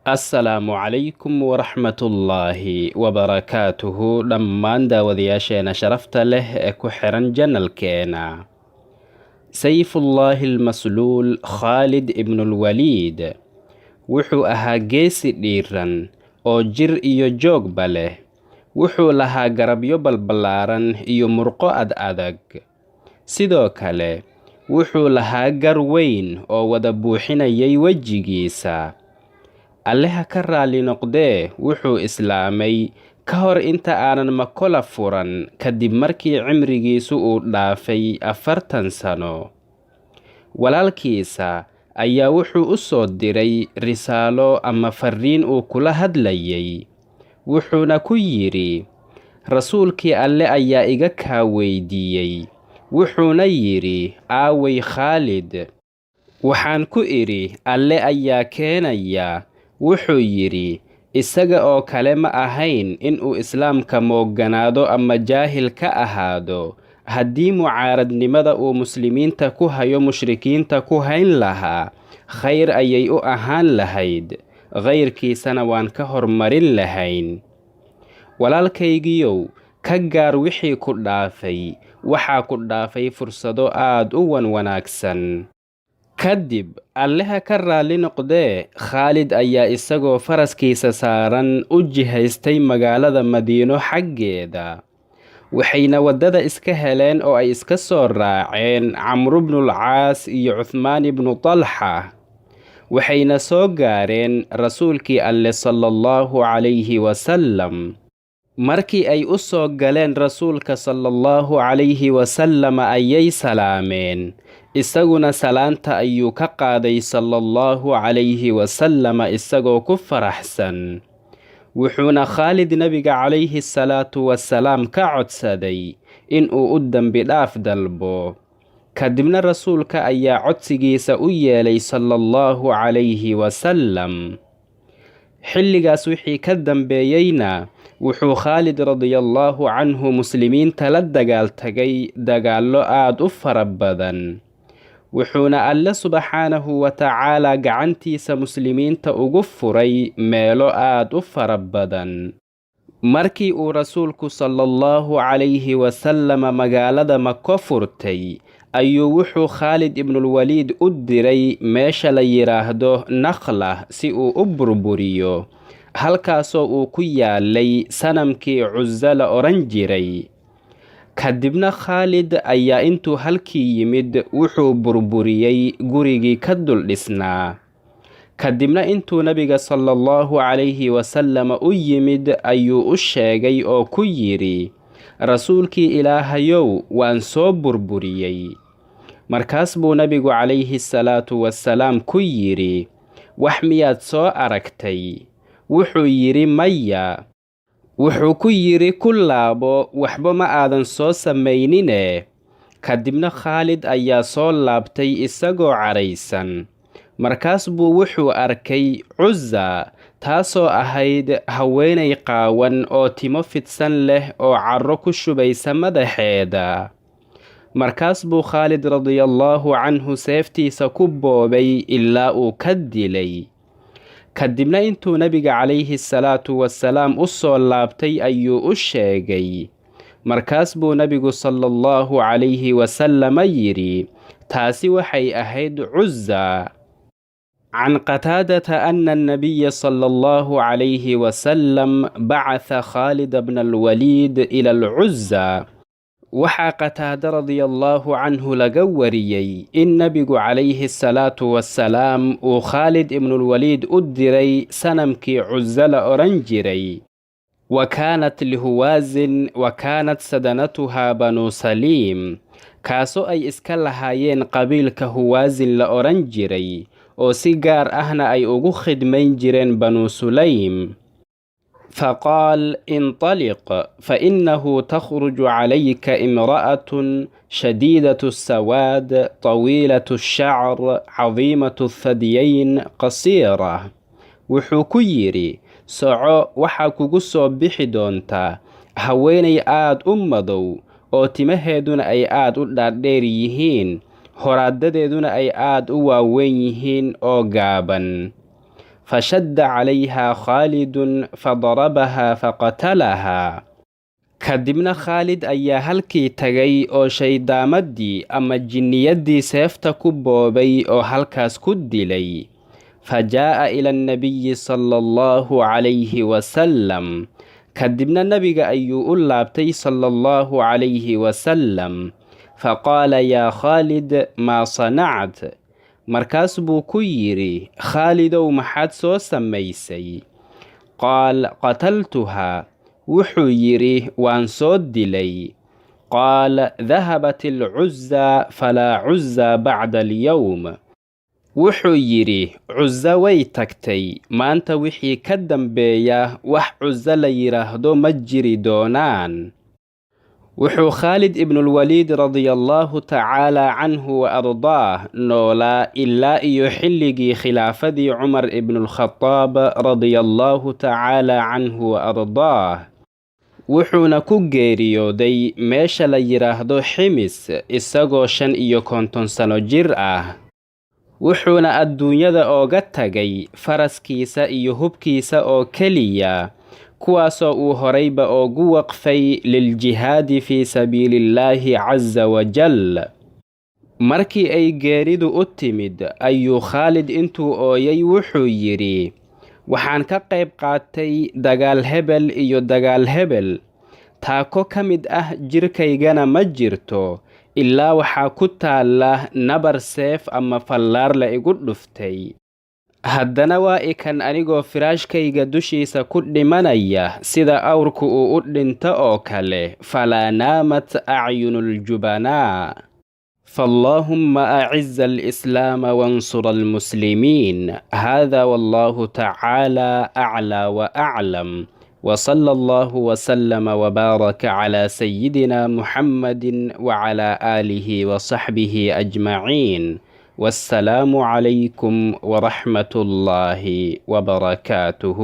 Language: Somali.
asalaamu calaykum waraxmatullaahi wabarakaatuhu dhammaan daawadayaasheena sharafta leh ee ku xiran janalkeena. sayfullaahi almasluul khaalid ibnulwaliid wuxuu ahaa geesi dhiiran oo jir iyo joogba leh. wuxuu lahaa garabyo balballaaran iyo murqo adag. sidoo kale wuxuu lahaa gar weyn oo wada buuxinayay wejigiisa. Alle ka raali noqdee wuxuu islaamay ka hor inta aanan Mako la furan, kadib markii cimrigiisu uu dhaafay 40 sano. walaalkiisa ayaa wuxuu u soo diray risaalo ama fariin uu kula hadlayay, wuxuuna ku yidhi, rasuulkii Alle ayaa iga kaa weydiiyey. wuxuuna yidhi, aaway Khaalid? waxaan ku idhi, Alle ayaa keenaya. wuxuu yidhi, isaga oo kale ma ahayn inuu islaamka moogganaado ama jaahil ka ahaado. haddii mucaaradnimada uu muslimiinta ku hayo mushrikiinta ku hayn lahaa, khayr ayay u ahaan lahayd, khayrkiisana waan ka hormarin lahayn. walaalkaygiyow, ka gaar wixii ku dhaafay. waxaa ku dhaafay fursado aad u wanaagsan. kadib Alle ka raali noqdee, Khaalid ayaa isagoo faraskiisa saaran u jihaystay magaalada Madiino xaggeeda. waxayna waddada iska heleen oo ay iska soo raaceen Camr ibnul Caas iyo Cuthmaan ibnu Talxa. waxayna soo gaareen rasuulkii Alle sallallahu calayhi wasallam. markii ay u soo galeen rasuulka sallallahu calayhi wasallam ayay salaameen. isaguna salaanta ayuu ka qaaday sallallahu calayhi wasallam isagoo ku faraxsan. wuxuuna Khaalid nabiga calayhi salaatu wasalaam ka codsaday inuu u dembi dhaaf dalbo. kadibna rasuulka ayaa codsigiisa u yeelay sallallahu calayhi wasallam. xilligaas wixii ka dambeeyeyna wuxuu Khaalid radiyallahu canhu muslimiinta la dagaaltagay dagaallo aad u fara badan. wuxuuna Alle subxaanahu wa tacaala gacantiisa muslimiinta ugu furay meelo aad u fara badan. markii uu rasuulku sallallahu calayhi wasallam magaalada Mako furtay, ayuu wuxuu Khaalid ibnulwaliid u diray meesha la yidhaahdo Nakhla si uu u burburiyo, halkaasoo uu ku yaalay sanamkii Cuza la odhan jiray. kadibna Khaalid ayaa intuu halkii yimid wuxuu burburiyey gurigii ka dul dhisnaa. kadibna intuu nabiga sallallahu calayhi wasallam u yimid ayuu u sheegay oo ku yidhi, rasuulkii Ilaahayow, waan soo burburiyey. markaas buu nabigu calayhi salaatu wasalaam ku yidhi, wax miyaad soo aragtay? wuxuu yidhi, maya. wuxuu ku yidhi, ku laabo, waxba ma aadan soo samaynine. kadibna Khaalid ayaa soo laabtay isagoo cadhaysan. markaas buu wuxuu arkay Cuza, taasoo ahayd haweenay qaawan oo timo fidsan leh oo carro ku shubaysa madaxeeda. markaas buu Khaalid radiyallahu canhu seeftiisa ku boobay ilaa uu ka dilay. kadibna intuu nabiga calayhi salaatu wasalaam u soo laabtay ayuu u sheegay. markaas buu nabigu sallallahu calayhi wasallam yidhi, taasi waxay ahayd Cuza. can qataadata ana annabiya sallallahu calayhi wasallam bacatha Khaalid bna alwaliid ila alcuza. waxaa qataada radiyallahu canhu laga wariyey in nabigu calayhi salaatu wasalaam uu Khaalid ibnulwaliid u diray sanamkii Cuza la odhan jiray. wa kaanat lihuwaazin wa kaanat sadanatuhaa banuu Saliim, kaasoo ay iska lahaayeen qabiilka Huwaazin la odhan jiray, oo si gaar ahna ay ugu khidmayn jireen banuu Sulaym. فقال انطلق فإنه تخرج عليك امرأة شديدة السواد طويلة الشعر عظيمة الثديين قصيرة. wuxuu ku yidhi, soco, waxaa kugu soo bixi doontaa haweenay aad u madow oo timaheeduna ay aad u dhaadheer yihiin, horaadadeeduna ay aad u waaweyn yihiin oo gaaban. فشد عليها خالد فضربها فقتلها. kadibna khaalid ayaa halkii tagay oo shaydaamadii ama jinniyadii seefta ku boobay oo halkaas ku dilay. fajaa'a ila annabiyi sala allahu calayhi wasalam, kadibna nabiga ayuu u laabtay sala allahu calayhi wasalam. faqaala yaa khaalid maa sanact, markaas buu ku yidhi khaalidow maxaad soo samaysay? qaal qataltuhaa, wuxuu yidhi waan soo dilay. qaal dahabat alcuzza falaa cuzza bacda alyowm, wuxuu yidhi cuzza way tagtay, maanta wixii ka dambeeya wax cuzza la yidhaahdo ma jiri doonaan. wuxuu khaalid ibnulwaliid radiyallaahu tacaala canhu wa ardaah noolaa ilaa iyo xilligii khilaafadii cumar ibnulkhadaab radiyallaahu tacaala canhu wa ardaah, wuxuuna ku geeriyooday meesha la yidhaahdo ximis isagoo 55 sano jir ah. wuxuuna adduunyada ooga tagay faraskiisa iyo hubkiisa oo keliya, kuwaasoo uu horayba oogu waqfay liljihaadi fii sabiilillaahi casa wajal. markii ay geeridu u timid ayuu khaalid intuu ooyay wuxuu yidhi waxaan ka qayb qaatay dagaal hebel iyo dagaal hebel, taako ka mid ah jirkaygana ma jirto ilaa waxaa ku taalla nabar seef ama fallaar la igu dhuftay. haddana waa ikan anigoo firaashkayga dushiisa ku dhimanaya sida awrku uu u dhinto oo kale. falaa naamat acyunuljubanaa. فاللهم أعز الإسلام وانصر المسلمين. هذا والله تعالى أعلى وأعلم، وصلى الله وسلم وبارك على سيدنا محمد وعلى آله وصحبه أجمعين. والسلام عليكم ورحمة الله وبركاته.